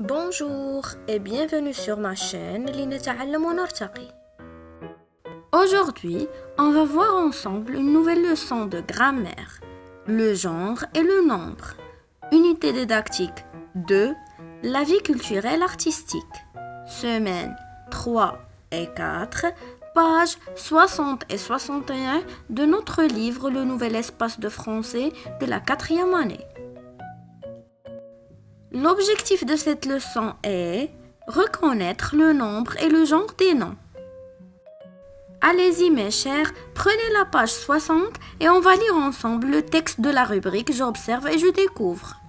Bonjour et bienvenue sur ma chaîne لنتعلم ونرتقي. Aujourd'hui, on va voir ensemble une nouvelle leçon de grammaire, le genre et le nombre. Unité didactique 2, la vie culturelle artistique. Semaine 3 et 4, pages 60 et 61 de notre livre Le Nouvel Espace de français de la 4e année. L'objectif de cette leçon est reconnaître le nombre et le genre des noms. Allez-y mes chers, prenez la page 60 et on va lire ensemble le texte de la rubrique J'observe et je découvre.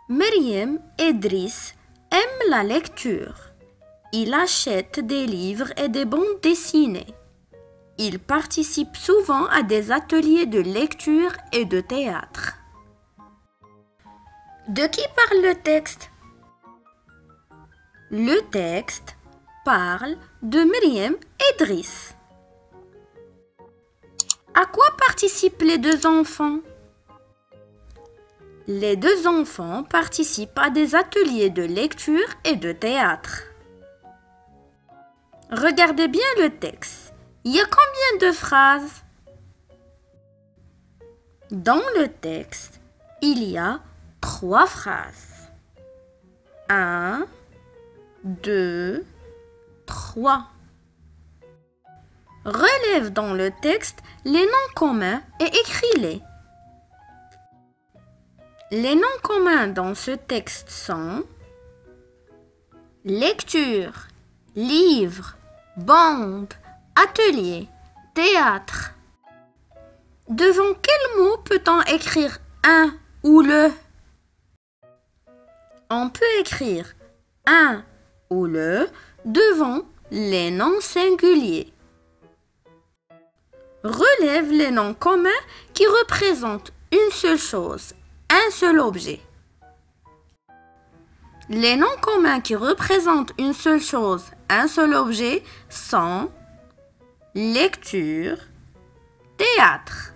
Meriem Edris aime la lecture. Il achète des livres et des bandes dessinées. Il participe souvent à des ateliers de lecture et de théâtre. De qui parle le texte? Le texte parle de Meriem Edris. À quoi participent les deux enfants? Les deux enfants participent à des ateliers de lecture et de théâtre. Regardez bien le texte. Il y a combien de phrases? Dans le texte, il y a 3 phrases. 1, 2, 3. Relève dans le texte les noms communs et écris-les. Les noms communs dans ce texte sont lecture, livre, bande, atelier, théâtre. Devant quel mot peut-on écrire un ou le? On peut écrire un ou le devant les noms singuliers. Relève les noms communs qui représentent une seule chose, un seul objet. Les noms communs qui représentent une seule chose, un seul objet sont lecture, théâtre.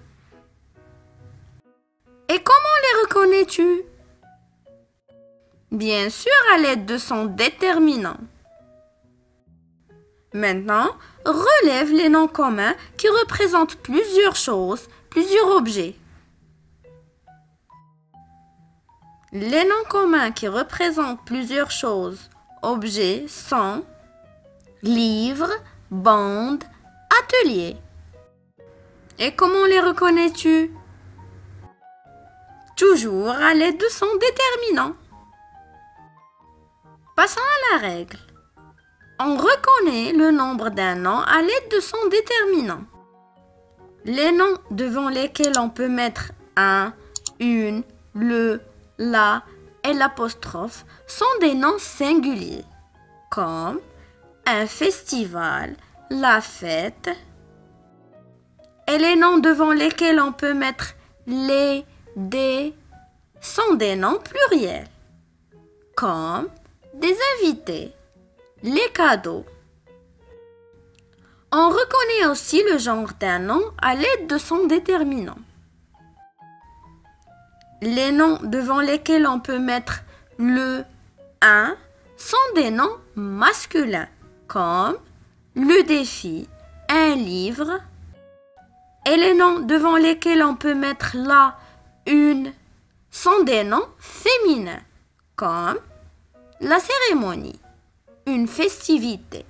Et comment les reconnais-tu? Bien sûr à l'aide de son déterminant. Maintenant, relève les noms communs qui représentent plusieurs choses, plusieurs objets. Les noms communs qui représentent plusieurs choses, objets, sont livre, bande, atelier. Et comment les reconnais-tu? Toujours à l'aide de son déterminant. Passons à la règle. On reconnaît le nombre d'un nom à l'aide de son déterminant. Les noms devant lesquels on peut mettre un, une, le, la et l'apostrophe sont des noms singuliers, comme un festival, la fête. Et les noms devant lesquels on peut mettre les, des sont des noms pluriels, comme des invités, les cadeaux. On reconnaît aussi le genre d'un nom à l'aide de son déterminant. Les noms devant lesquels on peut mettre le, un sont des noms masculins, comme le défi, un livre. Et les noms devant lesquels on peut mettre la, une sont des noms féminins, comme la cérémonie, une festivité.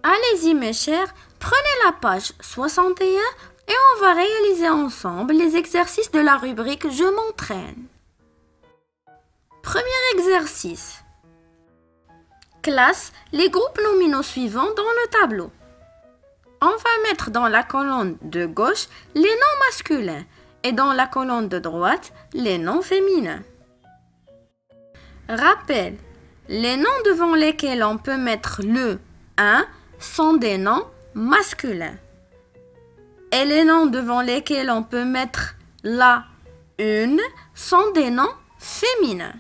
Allez-y mes chers, prenez la page 61 et on va réaliser ensemble les exercices de la rubrique Je m'entraîne. Premier exercice. Classe les groupes nominaux suivants dans le tableau. On va mettre dans la colonne de gauche les noms masculins et dans la colonne de droite les noms féminins. Rappel, les noms devant lesquels on peut mettre le, un sont des noms masculins. Et les noms devant lesquels on peut mettre la, une sont des noms féminins.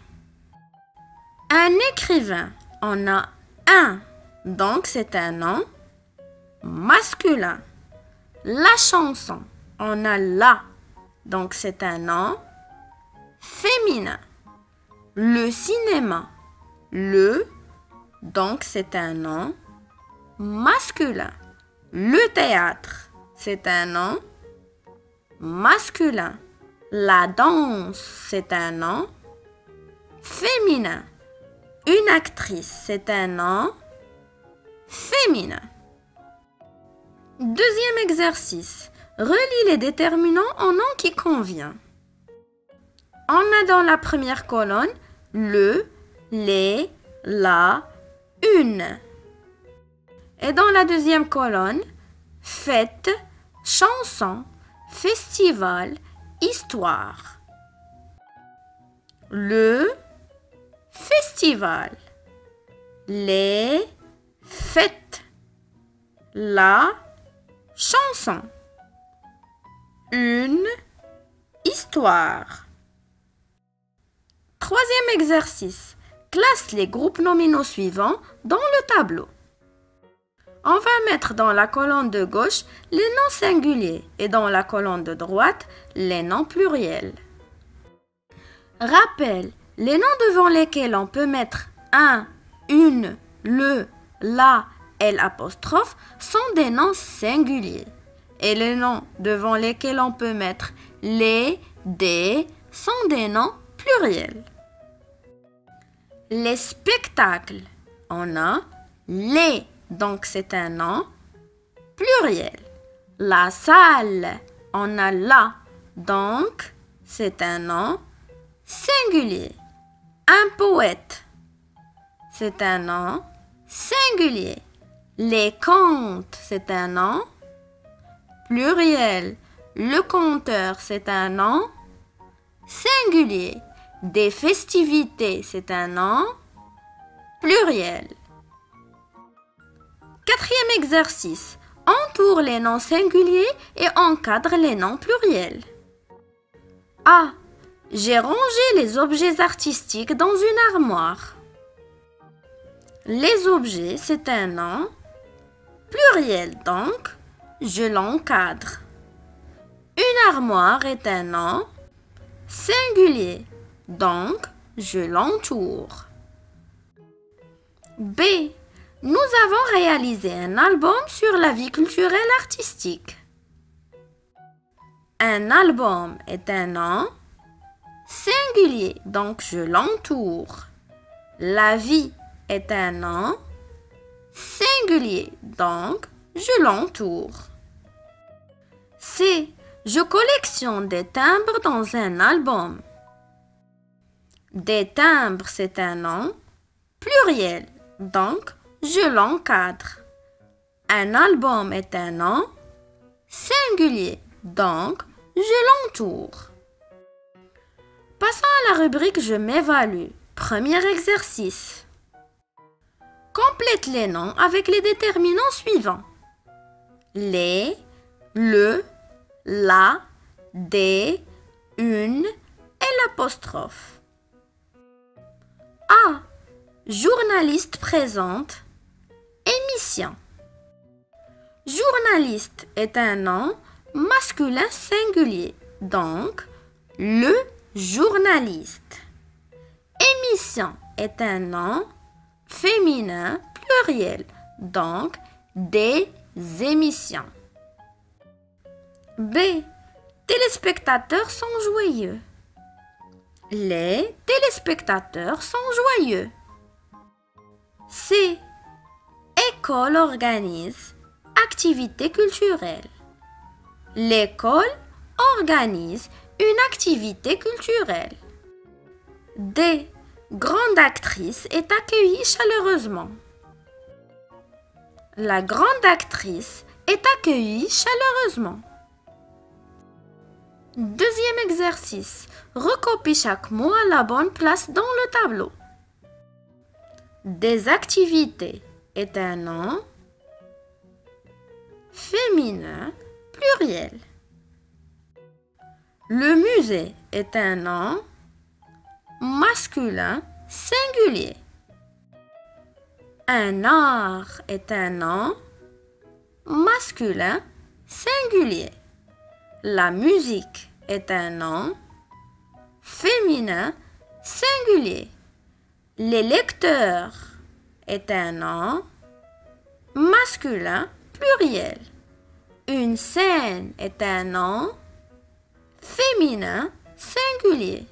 Un écrivain, on a un, donc c'est un nom masculin. La chanson, on a la, donc c'est un nom féminin. Le cinéma. Le, donc c'est un nom masculin. Le théâtre, c'est un nom masculin. La danse, c'est un nom féminin. Une actrice, c'est un nom féminin. Deuxième exercice. Relie les déterminants en nom qui convient. On a dans la première colonne le, les, la, une. Et dans la deuxième colonne, fête, chanson, festival, histoire. Le festival, les fêtes, la chanson, une histoire. Troisième exercice. Classe les groupes nominaux suivants dans le tableau. On va mettre dans la colonne de gauche les noms singuliers et dans la colonne de droite les noms pluriels. Rappel, les noms devant lesquels on peut mettre un, une, le, la et l'apostrophe sont des noms singuliers. Et les noms devant lesquels on peut mettre les, des sont des noms pluriels. Les spectacles, on a les, donc c'est un nom pluriel. La salle, on a la, donc c'est un nom singulier. Un poète, c'est un nom singulier. Les contes, c'est un nom pluriel. Le conteur, c'est un nom singulier. Des festivités, c'est un nom pluriel. Quatrième exercice. Entoure les noms singuliers et encadre les noms pluriels. A. J'ai rangé les objets artistiques dans une armoire. Les objets, c'est un nom pluriel, donc je l'encadre. Une armoire est un nom singulier, donc je l'entoure. B. Nous avons réalisé un album sur la vie culturelle artistique. Un album est un nom singulier, donc je l'entoure. La vie est un nom singulier, donc je l'entoure. C. Je collectionne des timbres dans un album. Des timbres, c'est un nom pluriel, donc je l'encadre. Un album est un nom singulier, donc je l'entoure. Passons à la rubrique Je m'évalue. Premier exercice. Complète les noms avec les déterminants suivants. Les, le, la, des, une et l'apostrophe. A. Journaliste présente. Émission. Journaliste est un nom masculin singulier, donc le journaliste. Émission est un nom féminin pluriel, donc des émissions. B. Téléspectateurs sont joyeux. Les téléspectateurs sont joyeux. C. École organise activité culturelle. L'école organise une activité culturelle. D. Grande actrice est accueillie chaleureusement. La grande actrice est accueillie chaleureusement. Deuxième exercice. Recopie chaque mot à la bonne place dans le tableau. Des activités est un nom féminin pluriel. Le musée est un nom masculin singulier. Un art est un nom masculin singulier. La musique est un nom féminin singulier. Les lecteurs est un nom masculin pluriel. Une scène est un nom féminin singulier.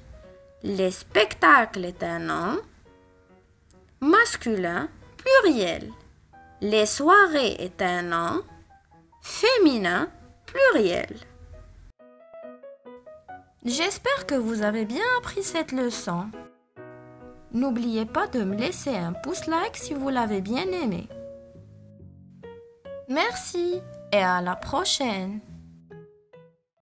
Les spectacles est un nom masculin pluriel. Les soirées est un nom féminin pluriel. J'espère que vous avez bien appris cette leçon. N'oubliez pas de me laisser un pouce like si vous l'avez bien aimé. Merci et à la prochaine.